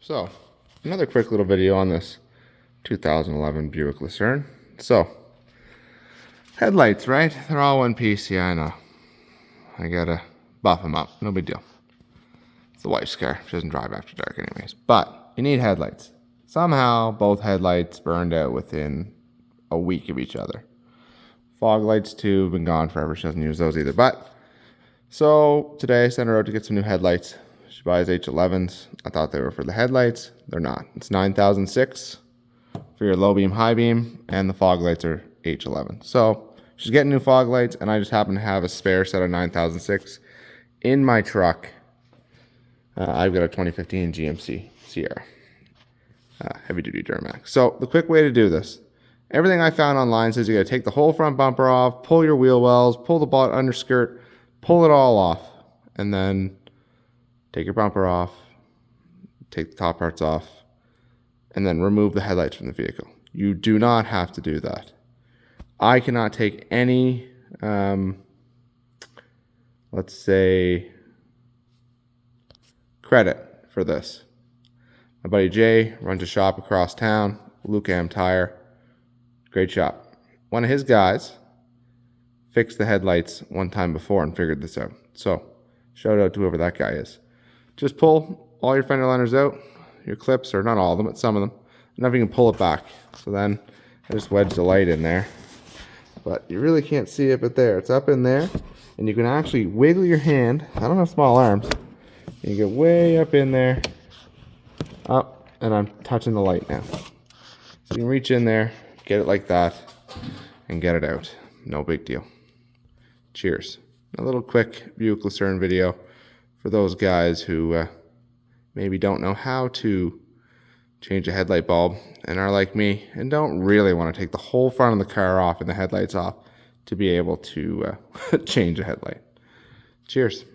So, another quick little video on this 2011 Buick Lucerne. So, headlights, right? They're all one piece. Yeah, I know. I gotta buff them up. No big deal. It's the wife's car. She doesn't drive after dark anyways. But you need headlights. Somehow, both headlights burned out within a week of each other. Fog lights too have been gone forever. She doesn't use those either. But, so today I sent her out to get some new headlights. She buys H11s. I thought they were for the headlights. They're not. It's 9006 for your low beam, high beam, and the fog lights are H11. So she's getting new fog lights, and I just happen to have a spare set of 9006 in my truck. I've got a 2015 GMC Sierra, heavy duty Duramax. So the quick way to do this, everything I found online says you got to take the whole front bumper off, pull your wheel wells, pull the underskirt, pull it all off, and then take your bumper off, take the top parts off, and then remove the headlights from the vehicle. You do not have to do that. I cannot take any, let's say, credit for this. My buddy Jay runs a shop across town, Lucerne Tire. Great shop. One of his guys fixed the headlights one time before and figured this out. So, shout out to whoever that guy is. Just pull all your fender liners out, your clips, or not all of them, but some of them. Now you can pull it back. So then I just wedged the light in there. But you really can't see it, but there. It's up in there. And you can actually wiggle your hand. I don't have small arms. You get way up in there. Up, and I'm touching the light now. So you can reach in there, get it like that, and get it out. No big deal. Cheers. A little quick Buick Lucerne video for those guys who maybe don't know how to change a headlight bulb and are like me and don't really want to take the whole front of the car off and the headlights off to be able to change a headlight. Cheers.